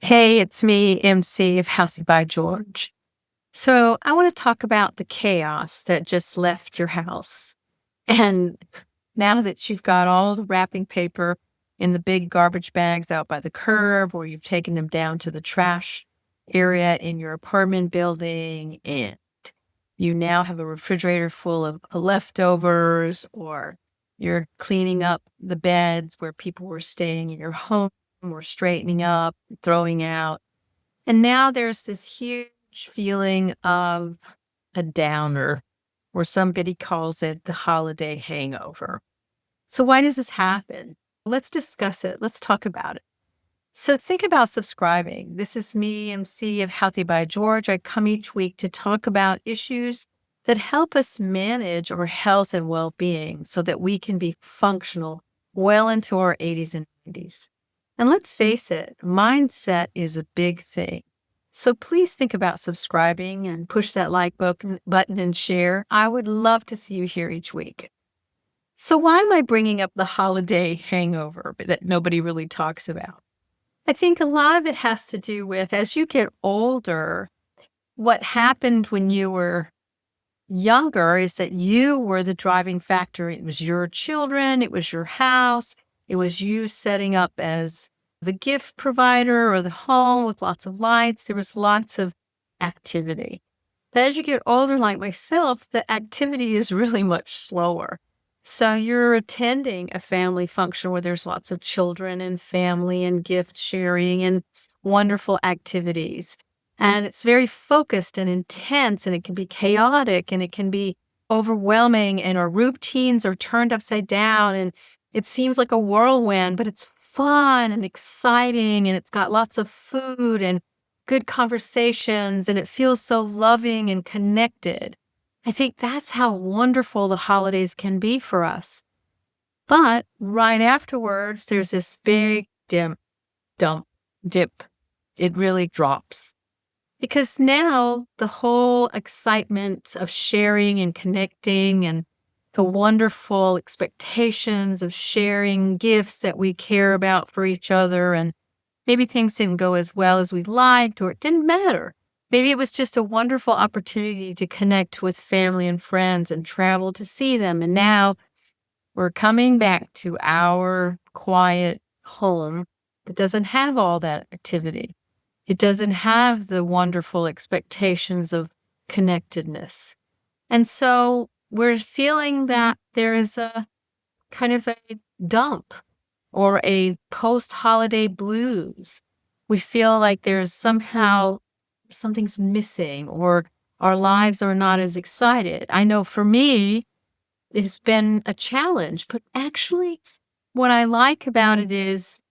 Hey, it's me, MC of Healthy by George. So, I want to talk about the chaos that just left your house. And now that you've got all the wrapping paper in the big garbage bags out by the curb, or you've taken them down to the trash area in your apartment building, and you now have a refrigerator full of leftovers, or you're cleaning up the beds where people were staying in your home, or straightening up, throwing out. And now there's this huge feeling of a downer, or somebody calls it the holiday hangover. So, why does this happen? Let's discuss it. Let's talk about it. So, think about subscribing. This is me, MC of Healthy by George. I come each week to talk about issues that help us manage our health and well being so that we can be functional well into our 80s and 90s. And let's face it, mindset is a big thing. So please think about subscribing and push that button and share. I would love to see you here each week. So, why am I bringing up the holiday hangover that nobody really talks about? I think a lot of it has to do with as you get older, what happened when you were younger is that you were the driving factor. It was your children, it was your house, it was you setting up as the gift provider or the home with lots of lights. There was lots of activity. But as you get older, like myself, the activity is really much slower. So you're attending a family function where there's lots of children and family and gift sharing and wonderful activities. And it's very focused and intense, and it can be chaotic and it can be overwhelming, and our routines are turned upside down, and it seems like a whirlwind, but it's fun and exciting, and it's got lots of food and good conversations, and it feels so loving and connected. I think that's how wonderful the holidays can be for us. But right afterwards, there's this big dip. It really drops. Because now the whole excitement of sharing and connecting and the wonderful expectations of sharing gifts that we care about for each other, and maybe things didn't go as well as we liked, or it didn't matter. Maybe it was just a wonderful opportunity to connect with family and friends and travel to see them. And now we're coming back to our quiet home that doesn't have all that activity. It doesn't have the wonderful expectations of connectedness. And so we're feeling that there is a kind of a dump or a post-holiday blues. We feel like there's somehow something's missing, or our lives are not as excited. I know for me, it's been a challenge, but actually what I like about it is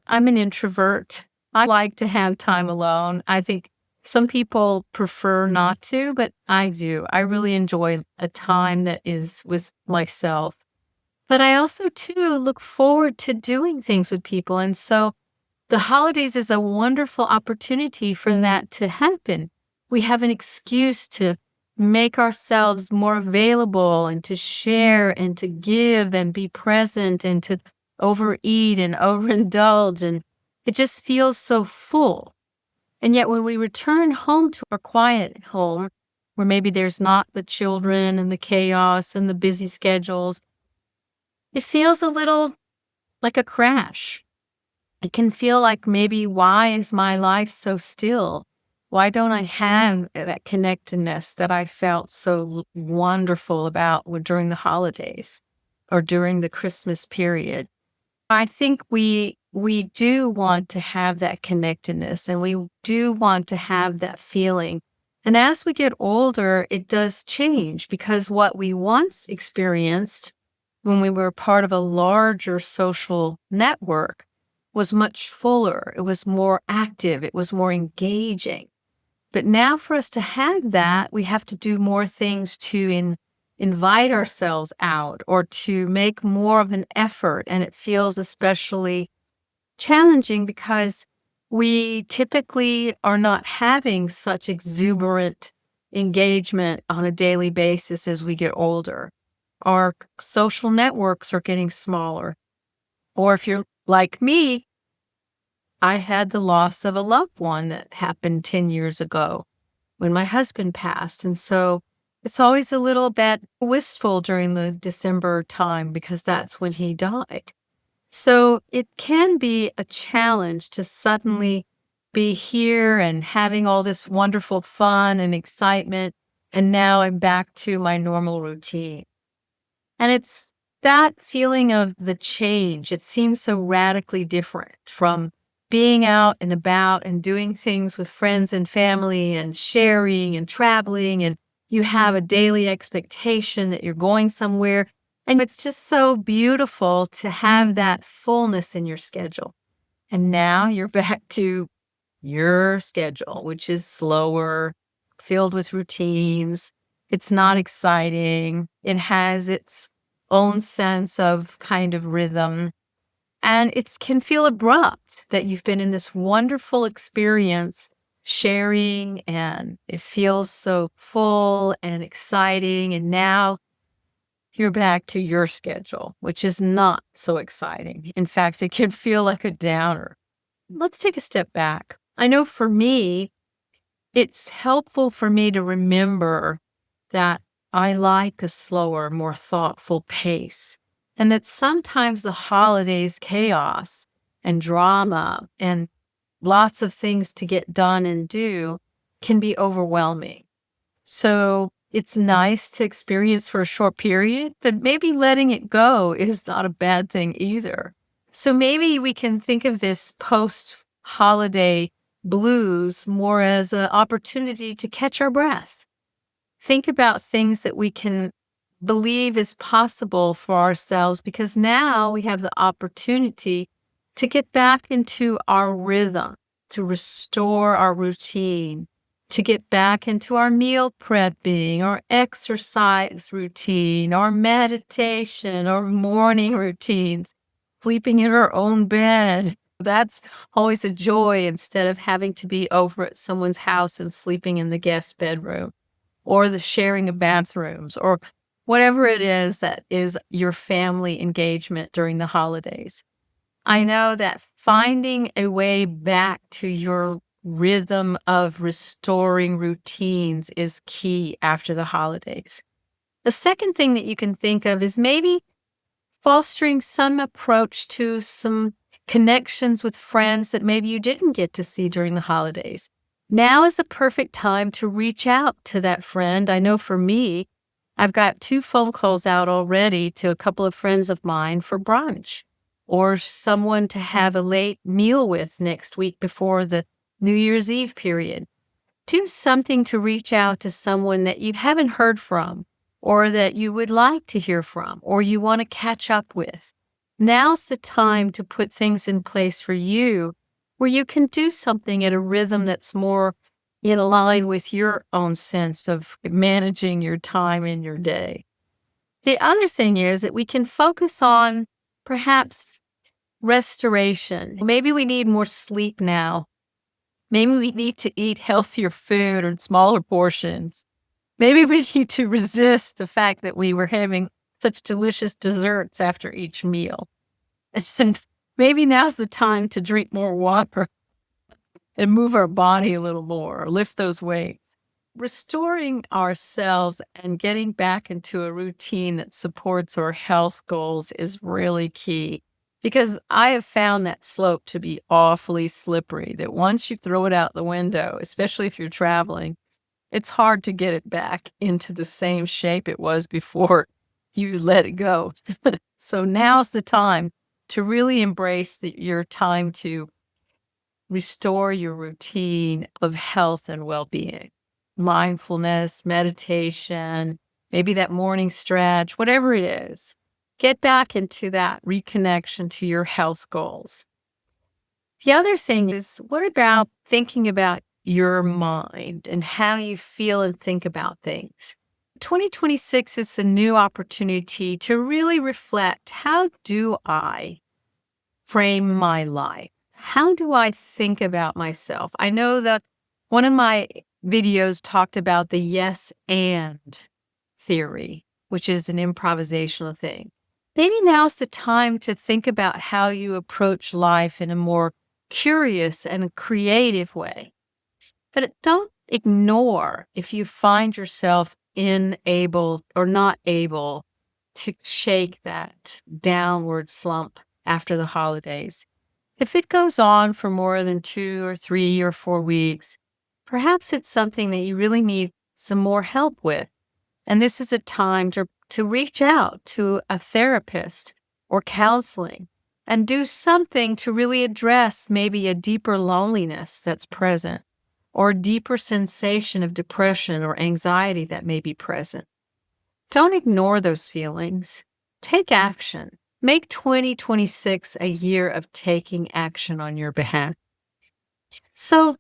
I'm an introvert. I like to have time alone. I think some people prefer not to, but I do. I really enjoy a time that is with myself. But I also, too, look forward to doing things with people. And so the holidays is a wonderful opportunity for that to happen. We have an excuse to make ourselves more available and to share and to give and be present and to overeat and overindulge. And it just feels so full. And yet when we return home to our quiet home, where maybe there's not the children and the chaos and the busy schedules, it feels a little like a crash. It can feel like, maybe, why is my life so still? Why don't I have that connectedness that I felt so wonderful about during the holidays or during the Christmas period? I think we do want to have that connectedness, and we do want to have that feeling. And as we get older, it does change, because what we once experienced when we were part of a larger social network was much fuller. It was more active. It was more engaging. But now for us to have that, we have to do more things to invite ourselves out, or to make more of an effort. And it feels especially challenging because we typically are not having such exuberant engagement on a daily basis as we get older. Our social networks are getting smaller. Or if you're like me, I had the loss of a loved one that happened 10 years ago when my husband passed. And so it's always a little bit wistful during the December time because that's when he died. So it can be a challenge to suddenly be here and having all this wonderful fun and excitement. And now I'm back to my normal routine. And it's that feeling of the change. It seems so radically different from being out and about and doing things with friends and family and sharing and traveling. And you have a daily expectation that you're going somewhere. And it's just so beautiful to have that fullness in your schedule. And now you're back to your schedule, which is slower, filled with routines. It's not exciting. It has its own sense of kind of rhythm. And it can feel abrupt that you've been in this wonderful experience sharing, and it feels so full and exciting. And now you're back to your schedule, which is not so exciting. In fact, it can feel like a downer. Let's take a step back. I know for me, it's helpful for me to remember that I like a slower, more thoughtful pace, and that sometimes the holidays chaos and drama and lots of things to get done and do can be overwhelming. So it's nice to experience for a short period, but maybe letting it go is not a bad thing either. So maybe we can think of this post-holiday blues more as an opportunity to catch our breath. Think about things that we can believe is possible for ourselves, because now we have the opportunity to get back into our rhythm, to restore our routine, to get back into our meal prepping, our exercise routine, our meditation, our morning routines, sleeping in our own bed. That's always a joy instead of having to be over at someone's house and sleeping in the guest bedroom, or the sharing of bathrooms, or whatever it is that is your family engagement during the holidays. I know that finding a way back to your rhythm of restoring routines is key after the holidays. The second thing that you can think of is maybe fostering some approach to some connections with friends that maybe you didn't get to see during the holidays. Now is a perfect time to reach out to that friend. I know for me, I've got 2 phone calls out already to a couple of friends of mine for brunch, or someone to have a late meal with next week before the New Year's Eve period. Do something to reach out to someone that you haven't heard from, or that you would like to hear from, or you want to catch up with. Now's the time to put things in place for you where you can do something at a rhythm that's more in line with your own sense of managing your time in your day. The other thing is that we can focus on perhaps restoration. Maybe we need more sleep now. Maybe we need to eat healthier food or in smaller portions. Maybe we need to resist the fact that we were having such delicious desserts after each meal. And maybe now's the time to drink more water and move our body a little more, or lift those weights. Restoring ourselves and getting back into a routine that supports our health goals is really key, because I have found that slope to be awfully slippery, that once you throw it out the window, especially if you're traveling, it's hard to get it back into the same shape it was before you let it go. So now's the time to really embrace your time to restore your routine of health and well-being. Mindfulness, meditation, maybe that morning stretch, whatever it is. Get back into that reconnection to your health goals. The other thing is, what about thinking about your mind and how you feel and think about things? 2026 is a new opportunity to really reflect, how do I frame my life? How do I think about myself? I know that one of my videos talked about the yes and theory, which is an improvisational thing. Maybe now's the time to think about how you approach life in a more curious and creative way. But don't ignore if you find yourself unable or not able to shake that downward slump after the holidays. If it goes on for more than 2 or 3 or 4 weeks, perhaps it's something that you really need some more help with. And this is a time to reach out to a therapist or counseling and do something to really address maybe a deeper loneliness that's present or a deeper sensation of depression or anxiety that may be present. Don't ignore those feelings. Take action. Make 2026 a year of taking action on your behalf. So,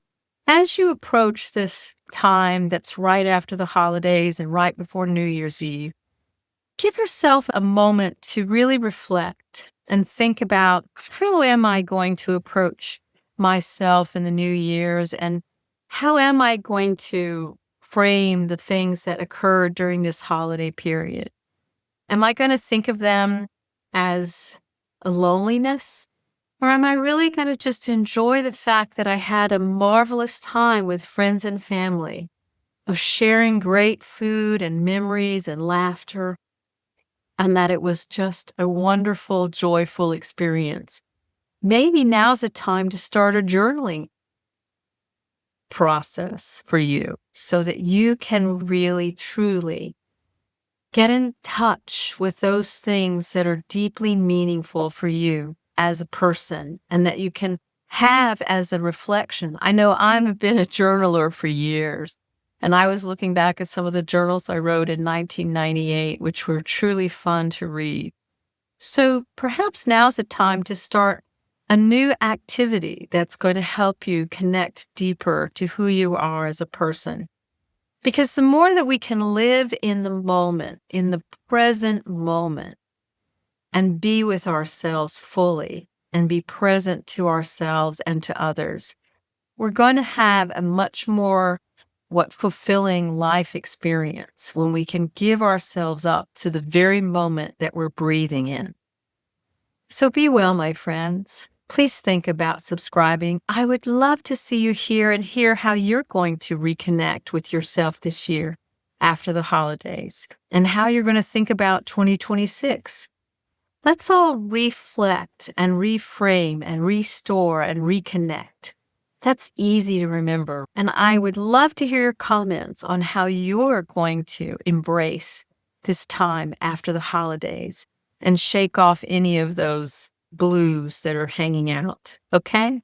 as you approach this time that's right after the holidays and right before New Year's Eve, give yourself a moment to really reflect and think about, how am I going to approach myself in the New Year's, and how am I going to frame the things that occurred during this holiday period? Am I going to think of them as a loneliness? Or am I really going to just enjoy the fact that I had a marvelous time with friends and family, of sharing great food and memories and laughter, and that it was just a wonderful, joyful experience? Maybe now's a time to start a journaling process for you so that you can really, truly get in touch with those things that are deeply meaningful for you as a person and that you can have as a reflection. I know I've been a journaler for years, and I was looking back at some of the journals I wrote in 1998, which were truly fun to read. So perhaps now's a time to start a new activity that's going to help you connect deeper to who you are as a person. Because the more that we can live in the moment, in the present moment, and be with ourselves fully and be present to ourselves and to others, we're going to have a much more fulfilling life experience when we can give ourselves up to the very moment that we're breathing in. So be well, my friends. Please think about subscribing. I would love to see you here and hear how you're going to reconnect with yourself this year after the holidays and how you're going to think about 2026. Let's all reflect and reframe and restore and reconnect. That's easy to remember. And I would love to hear your comments on how you're going to embrace this time after the holidays and shake off any of those blues that are hanging out. Okay?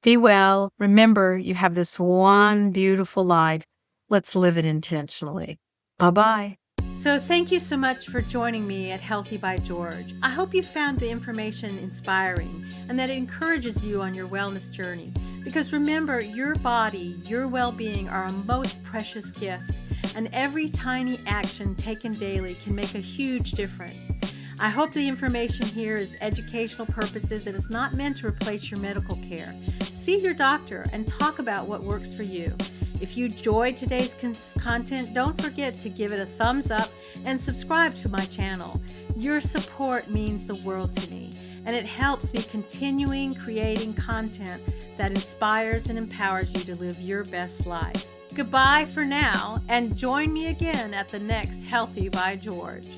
Be well. Remember, you have this one beautiful life. Let's live it intentionally. Bye-bye. So thank you so much for joining me at Healthy by George. I hope you found the information inspiring and that it encourages you on your wellness journey. Because remember, your body, your well-being are a most precious gift, and every tiny action taken daily can make a huge difference. I hope the information here is educational purposes and is not meant to replace your medical care. See your doctor and talk about what works for you. If you enjoyed today's content, don't forget to give it a thumbs up and subscribe to my channel. Your support means the world to me, and it helps me continuing creating content that inspires and empowers you to live your best life. Goodbye for now, and join me again at the next Healthy by George.